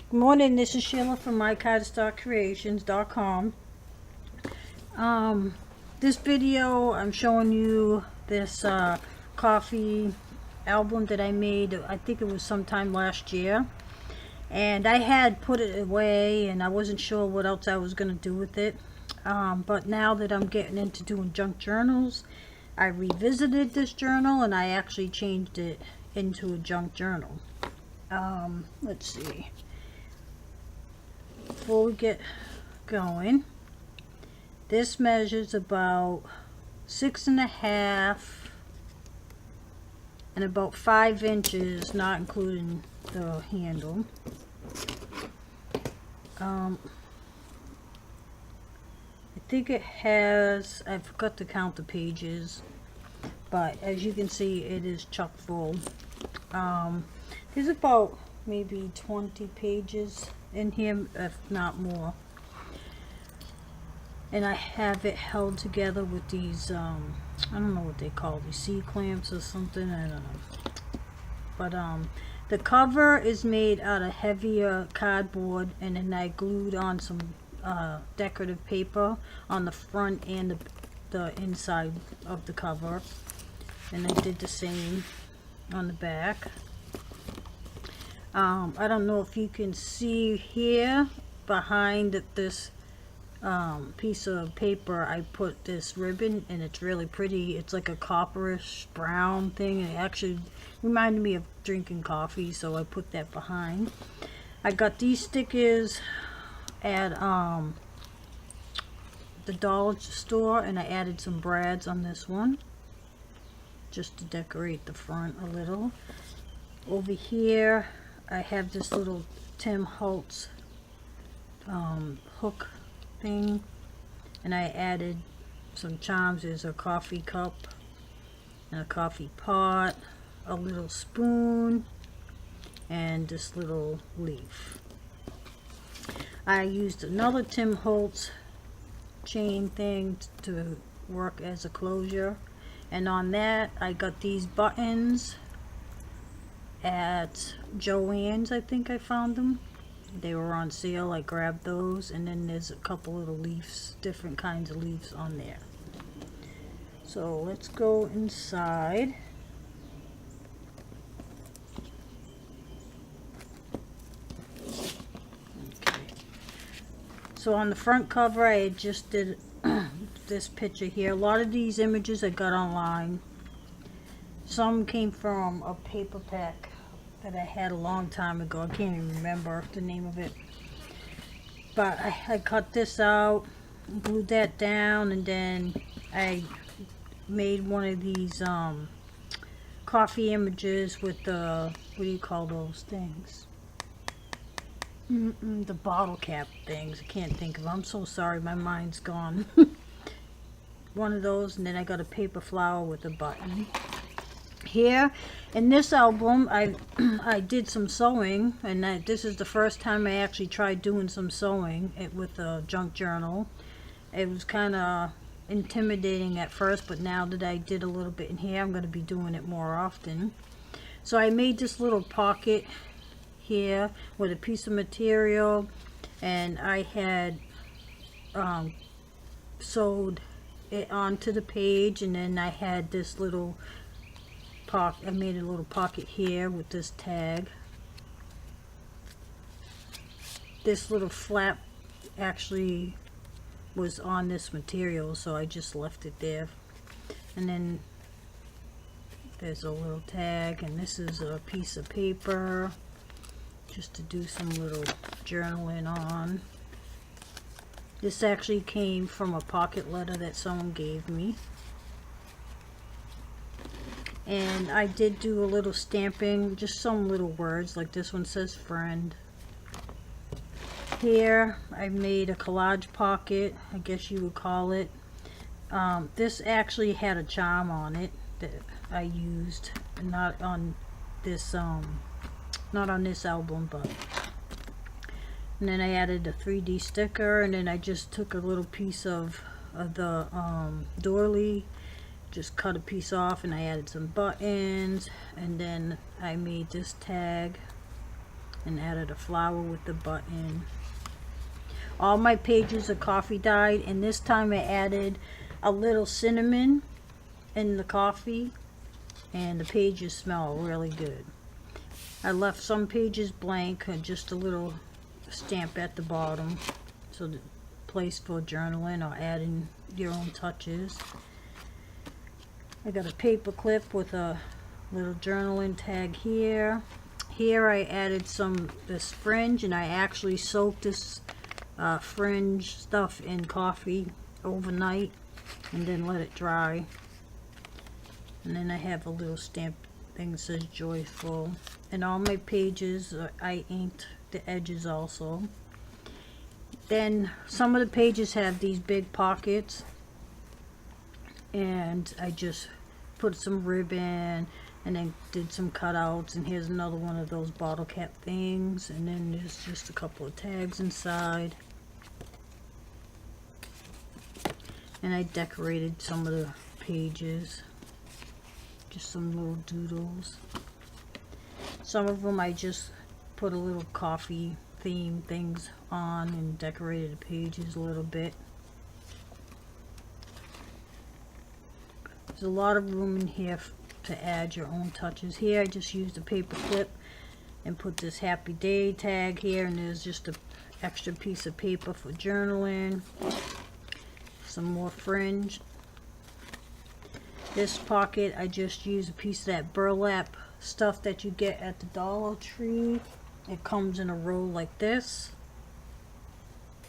Good morning, this is Sheila from mycardstockcreations.com. This video, I'm showing you this coffee album that I made. I think it was sometime last year. And I had put it away and I wasn't sure what else I was going to do with it. But now that I'm getting into doing junk journals, I revisited this journal and I actually changed it into a junk journal. Let's see. Before we get going, this measures about 6.5 and about 5 inches, not including the handle. I think it has, I forgot to count the pages, but as you can see, it is chock full. There's about maybe 20 pages in here, if not more. And I have it held together with these, I don't know what they call these, C-clamps or something, I don't know. But the cover is made out of heavier cardboard, and then I glued on some decorative paper on the front and the inside of the cover. And I did the same on the back. I don't know if you can see here behind this piece of paper, I put this ribbon, and it's really pretty. It's like a copperish brown thing. It actually reminded me of drinking coffee, so I put that behind. I got these stickers at the dollar store, and I added some brads on this one just to decorate the front a little. Over here I have this little Tim Holtz hook thing, and I added some charms. There's a coffee cup and a coffee pot, a little spoon, and this little leaf. I used another Tim Holtz chain thing to work as a closure, and on that I got these buttons at Joann's. I think I found them. They were on sale. I grabbed those, and then there's a couple little leaves, different kinds of leaves on there. So let's go inside. Okay. So on the front cover, I just did this picture here. A lot of these images I got online. Some came from a paper pack that I had a long time ago. I can't even remember the name of it. But I cut this out, glued that down, and then I made one of these coffee images with the, what do you call those things? The bottle cap things. I can't think of them. I'm so sorry, my mind's gone. One of those, and then I got a paper flower with a button. Here in this album, I did some sewing, and this is the first time I actually tried doing some sewing with a junk journal. It was kind of intimidating at first, but now that I did a little bit in here, I'm going to be doing it more often. So I made this little pocket here with a piece of material, and I had sewed it onto the page, and then I had this little I made a little pocket here with this tag. This little flap actually was on this material, so I just left it there. And then there's a little tag, and this is a piece of paper just to do some little journaling on. This actually came from a pocket letter that someone gave me. And I did do a little stamping, just some little words, like this one says friend. Here I made a collage pocket, I guess you would call it. This actually had a charm on it that I used, not on this album, but. And then I added a 3D sticker, and then I just took a little piece of the doily, just cut a piece off, and I added some buttons, and then I made this tag and added a flower with the button. All my pages are coffee dyed, and this time I added a little cinnamon in the coffee, and the pages smell really good. I left some pages blank, just a little stamp at the bottom, so the place for journaling or adding your own touches. I got a paper clip with a little journaling tag here. Here I added this fringe, and I actually soaked this fringe stuff in coffee overnight and then let it dry. And then I have a little stamp thing that says joyful. And all my pages, I inked the edges also. Then some of the pages have these big pockets, and I just put some ribbon and then did some cutouts, and here's another one of those bottle cap things, and then there's just a couple of tags inside. And I decorated some of the pages, just some little doodles. Some of them I just put a little coffee theme things on and decorated the pages a little bit. There's a lot of room in here to add your own touches. Here I just used a paper clip and put this happy day tag here, and there's just an extra piece of paper for journaling. Some more fringe. This pocket I just used a piece of that burlap stuff that you get at the Dollar Tree. It comes in a roll like this,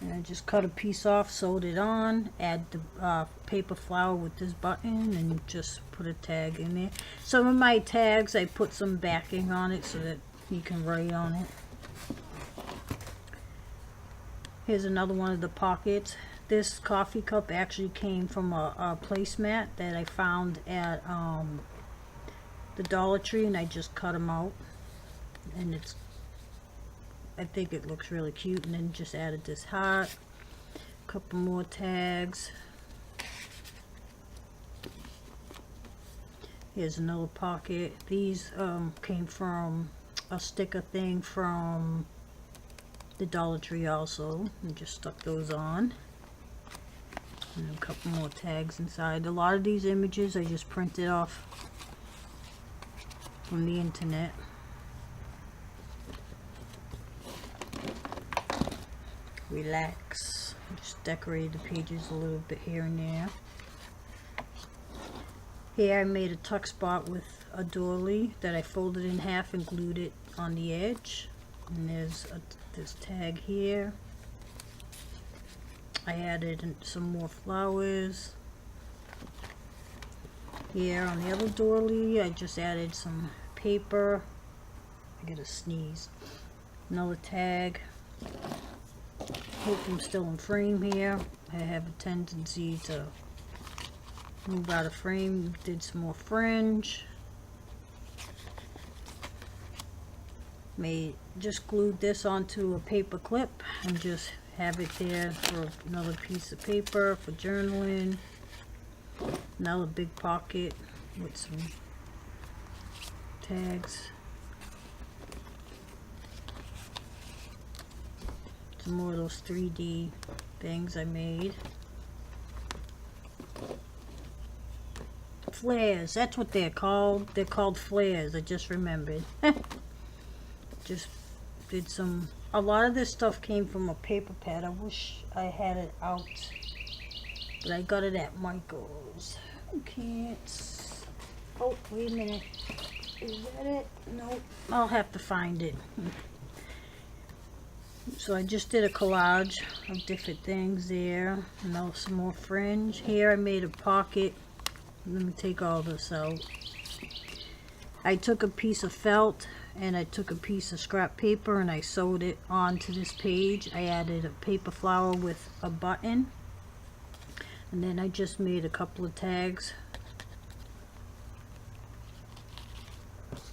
and I just cut a piece off, sewed it on, add the paper flower with this button, and just put a tag in there. Some of my tags I put some backing on it so that you can write on it. Here's another one of the pockets. This coffee cup actually came from a placemat that I found at the Dollar Tree, and I just cut them out, and I think it looks really cute. And then just added this heart, a couple more tags. Here's another pocket. These came from a sticker thing from the Dollar Tree also, and just stuck those on. And a couple more tags inside. A lot of these images I just printed off from the internet. Relax. Just decorated the pages a little bit here and there. Here I made a tuck spot with a doily that I folded in half and glued it on the edge. And there's this tag here. I added some more flowers. Here on the other doily I just added some paper. I gotta sneeze. Another tag. Hope I'm still in frame here. I have a tendency to move out of frame. Did some more fringe. Just glued this onto a paper clip and just have it there for another piece of paper for journaling. Another big pocket with some tags. Some more of those 3D things I made. Flares, that's what they're called. They're called flares, I just remembered. Just did a lot of this stuff came from a paper pad. I wish I had it out, but I got it at Michael's. Okay, oh, wait a minute. Is that it? Nope. I'll have to find it. So I just did a collage of different things there. Now some more fringe. Here I made a pocket. Let me take all this out. I took a piece of felt and I took a piece of scrap paper and I sewed it onto this page. I added a paper flower with a button, and then I just made a couple of tags.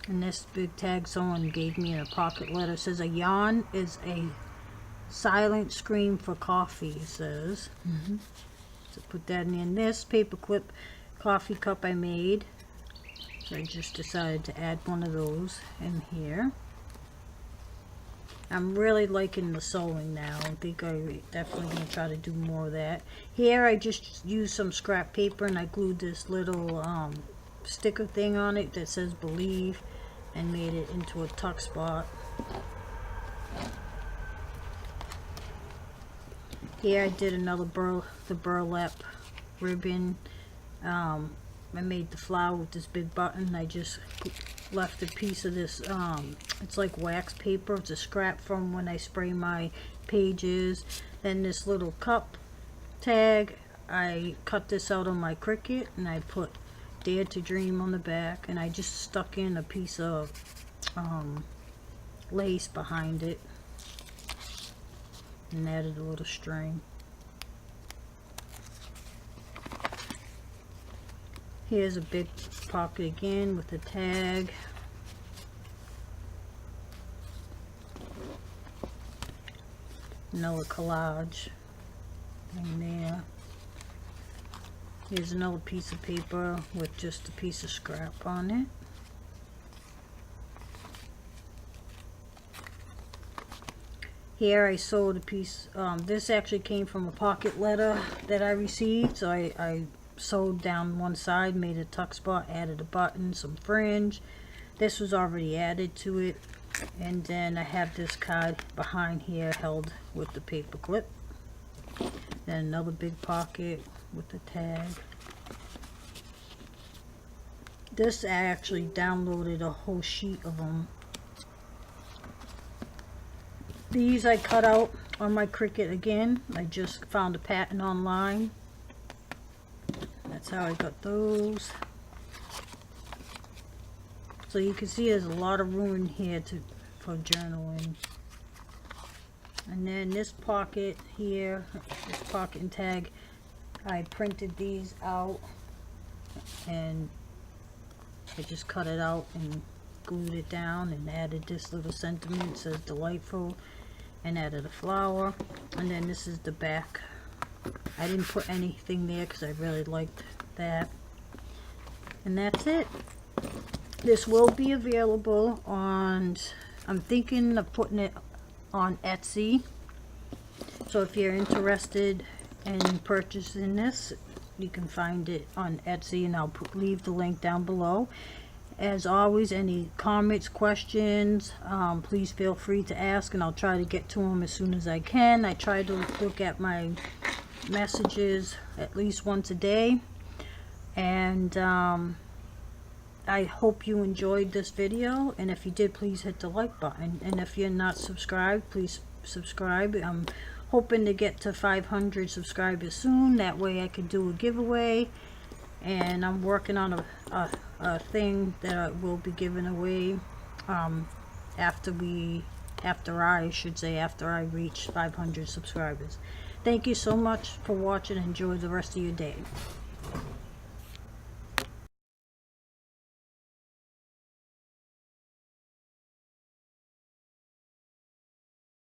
And this big tag someone gave me in a pocket letter. It says a yawn is a silent scream for coffee, it says. So put that in this paper clip coffee cup I made. So I just decided to add one of those in here. I'm really liking the sewing now. I think I definitely going to try to do more of that. Here I just used some scrap paper and I glued this little sticker thing on it that says believe and made it into a tuck spot. Here I did another burlap ribbon. I made the flower with this big button. I just left a piece of this, it's like wax paper. It's a scrap from when I spray my pages. Then this little cup tag, I cut this out on my Cricut and I put Dare to Dream on the back, and I just stuck in a piece of lace behind it and added a little string. Here's a big pocket again with a tag. Another collage in there. Here's another piece of paper with just a piece of scrap on it. Here I sewed a piece, this actually came from a pocket letter that I received, so I sewed down one side, made a tuck spot, added a button, some fringe. This was already added to it, and then I have this card behind here held with the paper clip. Then another big pocket with the tag. This I actually downloaded a whole sheet of them. These I cut out on my Cricut again. I just found a pattern online. That's how I got those. So you can see there's a lot of room in here for journaling. And then this pocket here, this pocket and tag, I printed these out and I just cut it out and glued it down and added this little sentiment. It says delightful, and added a flower. And then this is the back. I didn't put anything there because I really liked that. And that's it. This will be available on, I'm thinking of putting it on Etsy. So if you're interested in purchasing this, you can find it on Etsy, and I'll leave the link down below. As always, any comments, questions, please feel free to ask, and I'll try to get to them as soon as I can. I try to look at my messages at least once a day, and I hope you enjoyed this video, and if you did, please hit the like button, and if you're not subscribed, please subscribe. I'm hoping to get to 500 subscribers soon. That way I can do a giveaway, and I'm working on a thing that I will be giving away after I reach 500 subscribers. Thank you so much for watching. Enjoy the rest of your day.